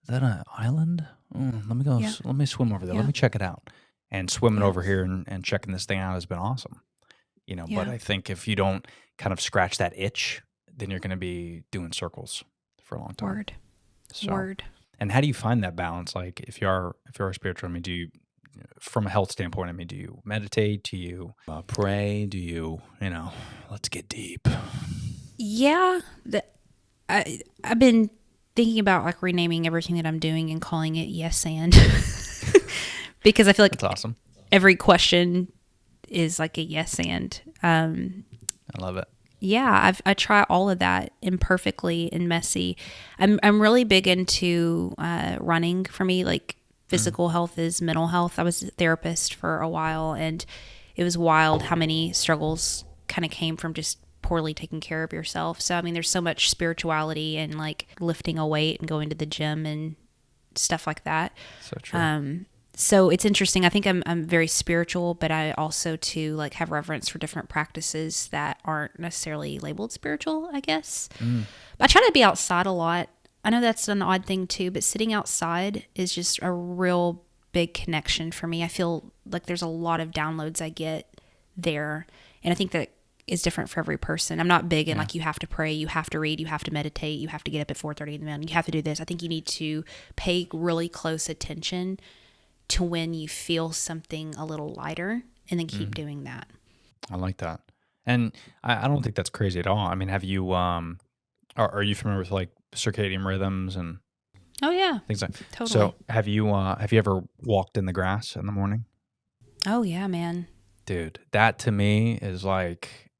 Is that an island? Let me go. Let me swim over there. Let me check it out. And swimming over here and checking this thing out has been awesome. But I think if you don't kind of scratch that itch, then you're going to be doing circles for a long time. Word. And how do you find that balance? Like, if you're spiritual, I mean, do you, from a health standpoint, I mean, do you meditate? Do you pray? Do you, let's get deep? Yeah. I've been thinking about like renaming everything that I'm doing and calling it yes and, because I feel like that's awesome. Every question is like a yes and. I love it. Yeah, I try all of that imperfectly and messy. I'm really big into running. For me, like physical health is mental health. I was a therapist for a while, and it was wild how many struggles kind of came from just poorly taking care of yourself. So, I mean, there's so much spirituality and like lifting a weight and going to the gym and stuff like that. So true. So it's interesting. I think I'm very spiritual, but I also too like have reverence for different practices that aren't necessarily labeled spiritual, I guess. But I try to be outside a lot. I know that's an odd thing too, but sitting outside is just a real big connection for me. I feel like there's a lot of downloads I get there, and I think that is different for every person. I'm not big in like you have to pray, you have to read, you have to meditate, you have to get up at 4:30 in the morning, you have to do this. I think you need to pay really close attention to when you feel something a little lighter, and then keep doing that. I like that. And I don't think that's crazy at all. I mean, have you, are you familiar with like circadian rhythms and Oh yeah, things like totally. So have you ever walked in the grass in the morning? Oh yeah, man. Dude, that to me is like,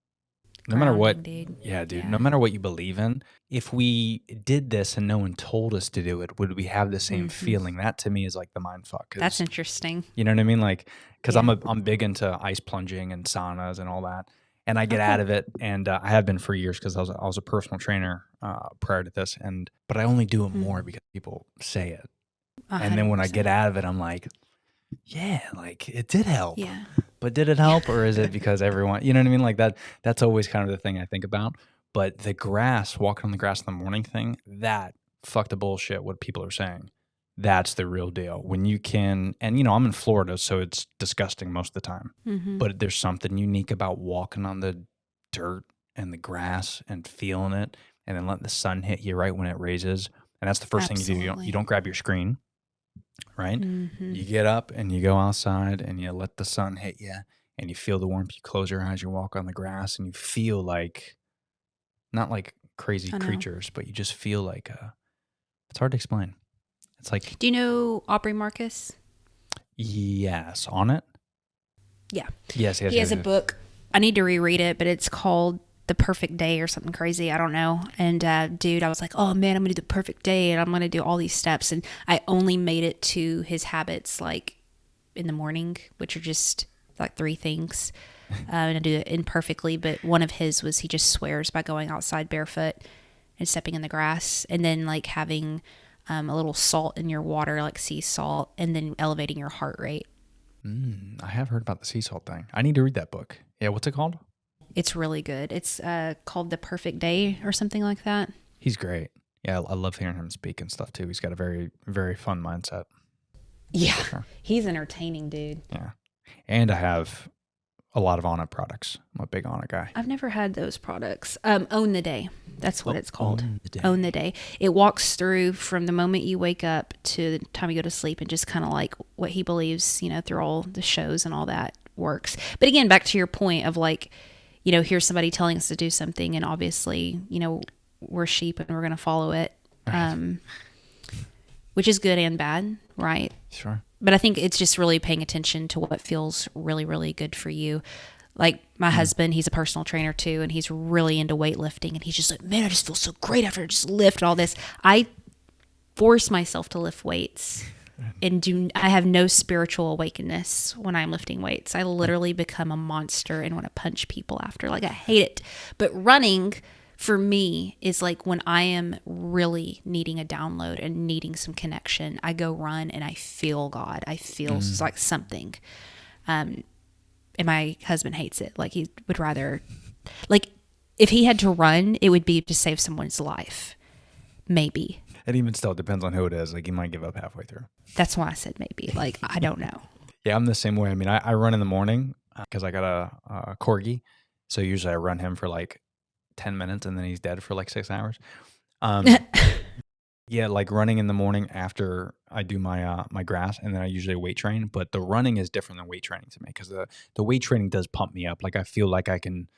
no matter what, Grounding, dude. yeah, dude, Yeah. no matter what you believe in, if we did this and no one told us to do it, would we have the same feeling? That to me is like the mind fuck. 'Cause, That's interesting. you know what I mean? Like, because Yeah. I'm big into ice plunging and saunas and all that, and I get out of it, and I have been for years because I was a personal trainer prior to this, but I only do it more because people say it, and then when I get 100%. out of it, I'm like, yeah, like it did help. Yeah. But did it help, or is it because everyone, you know what I mean? Like that's always kind of the thing I think about. But the grass, walking on the grass in the morning thing, that fuck the bullshit, what people are saying. That's the real deal. When you can, and I'm in Florida, so it's disgusting most of the time. But there's something unique about walking on the dirt and the grass and feeling it, and then letting the sun hit you right when it raises. And that's the first thing you do. Absolutely. You don't grab your screen, right? Mm-hmm. You get up and you go outside and you let the sun hit you, and you feel the warmth. You close your eyes, you walk on the grass, and you feel like, not like crazy I know. creatures, but you just feel like it's hard to explain. It's like, Do you know Aubrey Marcus? yes, on it. Yeah. Yes, He has a book. I need to reread it, but it's called The Perfect Day or something crazy. I don't know. And dude, I was like, oh man, I'm going to do the perfect day, and I'm going to do all these steps. And I only made it to his habits like in the morning, which are just like 3 things. And I do it imperfectly, but one of his was he just swears by going outside barefoot and stepping in the grass, and then like having a little salt in your water, like sea salt, and then elevating your heart rate. I have heard about the sea salt thing. I need to read that book. Yeah, what's it called? It's really good. It's called The Perfect Day or something like that. He's great. Yeah, I love hearing him speak and stuff too. He's got a very, very fun mindset. Yeah. Sure. He's entertaining, dude. Yeah. And I have a lot of Onnit products. I'm a big Onnit guy. I've never had those products. Own the Day. That's what it's called. Own the Day. Own the Day. It walks through from the moment you wake up to the time you go to sleep, and just kind of like what he believes, through all the shows and all that works. But again, back to your point of like, here's somebody telling us to do something, and obviously, we're sheep and we're going to follow it, which is good and bad, right? Sure. But I think it's just really paying attention to what feels really, really good for you. Like my husband, he's a personal trainer too, and he's really into weightlifting, and he's just like, man, I just feel so great after I just lift all this. I force myself to lift weights, and I have no spiritual awakeness when I'm lifting weights. I literally become a monster and want to punch people after. Like I hate it. But running for me is like when I am really needing a download and needing some connection, I go run and I feel God. I feel like something. And my husband hates it. Like he would rather, like if he had to run, it would be to save someone's life. Maybe. It even still depends on who it is. Like you might give up halfway through. That's why I said maybe. Like, I don't know. Yeah, I'm the same way. I mean, I run in the morning because I got a corgi. So usually I run him for like 10 minutes and then he's dead for like 6 hours. Yeah, like running in the morning after I do my my grass, and then I usually weight train. But the running is different than weight training to me because the weight training does pump me up. Like I feel like I can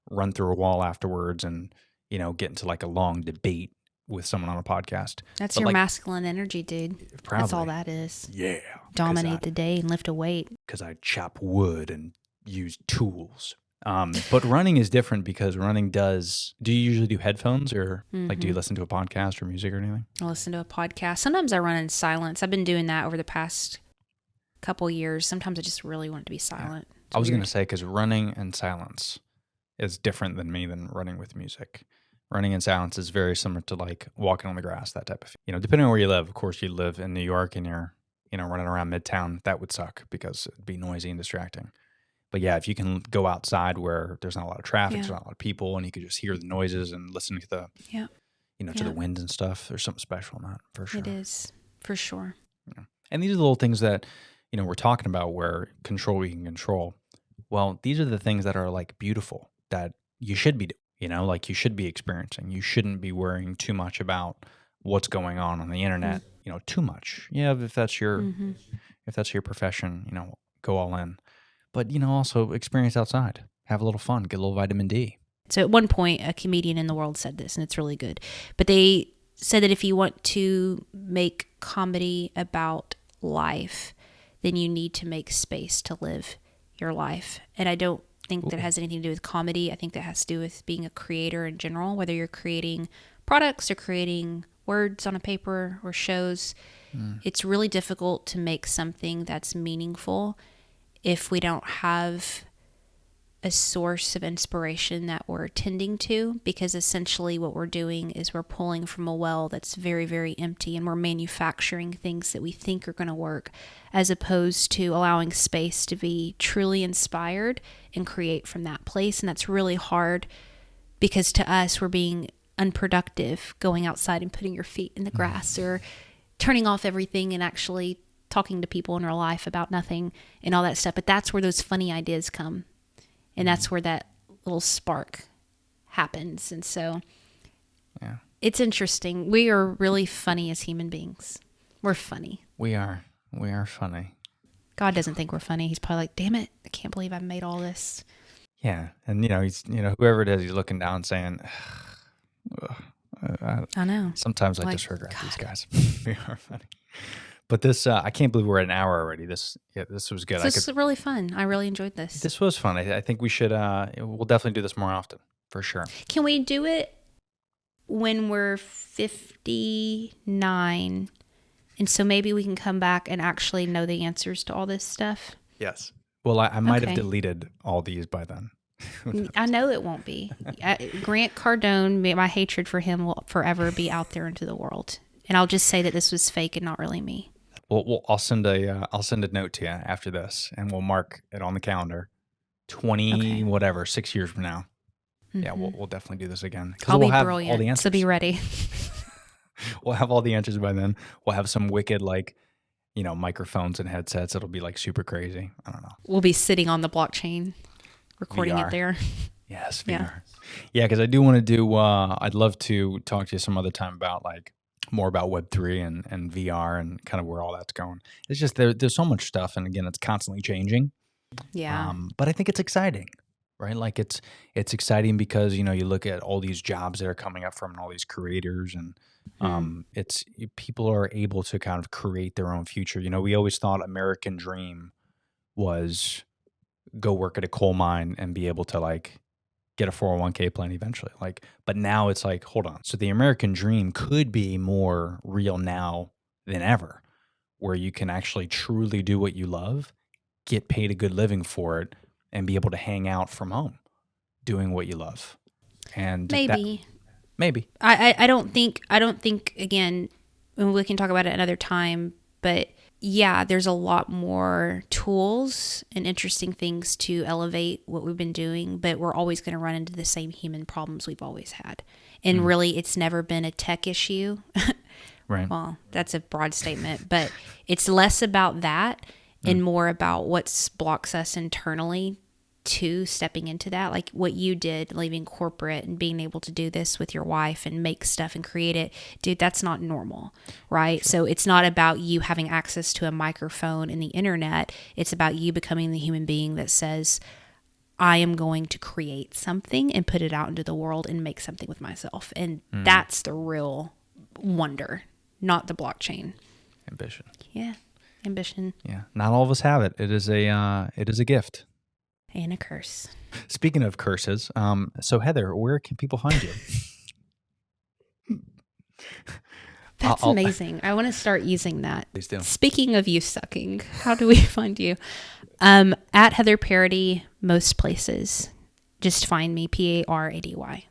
run through a wall afterwards and, get into like a long debate with someone on a podcast. That's But your like, masculine energy, dude. That's all proudly. that is. Yeah. Dominate the day and lift a weight. Because I chop wood and use tools. But running is different because running does. Do you usually do headphones or like do you listen to a podcast or music or anything? I listen to a podcast. Sometimes I run in silence. I've been doing that over the past couple years. Sometimes I just really want it to be silent. I was going to say because running in silence is different than running with music. Running in silence is very similar to like walking on the grass, that type of, depending on where you live. Of course, you live in New York and you're, running around Midtown, that would suck because it'd be noisy and distracting. But yeah, if you can go outside where there's not a lot of traffic, there's not a lot of people, and you could just hear the noises and listen to the, to the wind and stuff, there's something special in that for sure. It is, for sure. Yeah. And these are the little things that, we're talking about where control we can control. Well, these are the things that are like beautiful that you should be doing, like you should be experiencing. You shouldn't be worrying too much about what's going on the internet, too much. Yeah, if that's your profession, go all in. But, also experience outside, have a little fun, get a little vitamin D. So at one point, a comedian in the world said this, and it's really good. But they said that if you want to make comedy about life, then you need to make space to live your life. And I don't think that has anything to do with comedy. I think that has to do with being a creator in general, whether you're creating products or creating words on a paper or shows. It's really difficult to make something that's meaningful if we don't have a source of inspiration that we're tending to, because essentially what we're doing is we're pulling from a well that's very, very empty, and we're manufacturing things that we think are going to work, as opposed to allowing space to be truly inspired and create from that place. And that's really hard because to us, we're being unproductive, going outside and putting your feet in the grass or turning off everything and actually talking to people in real life about nothing and all that stuff. But that's where those funny ideas come. And that's where that little spark happens. And so it's interesting. We are really funny as human beings. We're funny. We are funny. God doesn't think we're funny. He's probably like, damn it, I can't believe I made all this. Yeah. And, he's, whoever it is, he's looking down saying, I know. Sometimes I just regret these guys. We are funny. But this, I can't believe we're at an hour already. This was good. This was really fun. I really enjoyed this. This was fun. I think we should, we'll definitely do this more often, for sure. Can we do it when we're 59? And so maybe we can come back and actually know the answers to all this stuff? Yes. Well, I might have deleted all these by then. I know it won't be. Grant Cardone, my hatred for him will forever be out there into the world. And I'll just say that this was fake and not really me. Well, I'll send a note to you after this, and we'll mark it on the calendar. 6 years from now. Mm-hmm. Yeah, we'll definitely do this again. I'll we'll be have brilliant, all the answers. So be ready. We'll have all the answers by then. We'll have some wicked, microphones and headsets. It'll be super crazy. I don't know. We'll be sitting on the blockchain, recording VR. It there. Yes, VR. Yeah, because I do want to do. I'd love to talk to you some other time about more about Web3 and VR and kind of where all that's going. It's just there's so much stuff, and again, it's constantly changing. Yeah. But I think it's exciting, right? It's exciting because you look at all these jobs that are coming up from all these creators, and it's people are able to kind of create their own future. We always thought American dream was go work at a coal mine and be able to get a 401k plan eventually. But now it's hold on. So the American dream could be more real now than ever, where you can actually truly do what you love, get paid a good living for it, and be able to hang out from home doing what you love. And maybe. Maybe. I don't think again, we can talk about it another time, but yeah, there's a lot more tools and interesting things to elevate what we've been doing, but we're always going to run into the same human problems we've always had. And really, it's never been a tech issue. Right. Well, that's a broad statement, but it's less about that and more about what blocks us internally to stepping into that, like what you did, leaving corporate and being able to do this with your wife and make stuff and create it. Dude, that's not normal, right? Sure. So it's not about you having access to a microphone and the internet. It's about you becoming the human being that says, I am going to create something and put it out into the world and make something with myself. And that's the real wonder, not the blockchain. Ambition. Yeah. Ambition. Yeah. Not all of us have it. It is a gift. And a curse. Speaking of curses, so Heather, where can people find you? That's amazing. I want to start using that. Please do. Speaking of you sucking, how do we find you? At Heather Parody, most places. Just find me, Parady.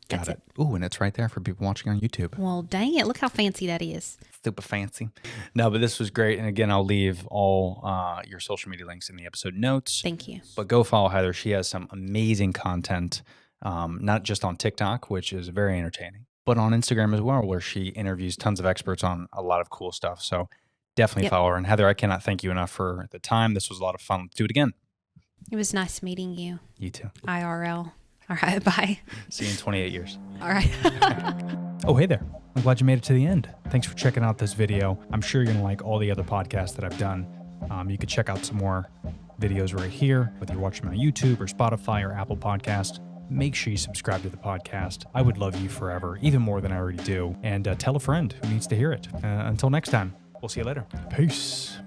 Got it. Ooh, and it's right there for people watching on YouTube. Well, dang it. Look how fancy that is. Super fancy. No, but this was great. And again, I'll leave all your social media links in the episode notes. Thank you. But go follow Heather. She has some amazing content, not just on TikTok, which is very entertaining, but on Instagram as well, where she interviews tons of experts on a lot of cool stuff. So definitely follow her. And Heather, I cannot thank you enough for the time. This was a lot of fun. Let's do it again. It was nice meeting you. You too. IRL. All right, bye. See you in 28 years. All right. Oh, hey there. I'm glad you made it to the end. Thanks for checking out this video. I'm sure you're going to like all the other podcasts that I've done. You could check out some more videos right here, whether you're watching me on YouTube or Spotify or Apple Podcast. Make sure you subscribe to the podcast. I would love you forever, even more than I already do. And tell a friend who needs to hear it. Until next time, we'll see you later. Peace.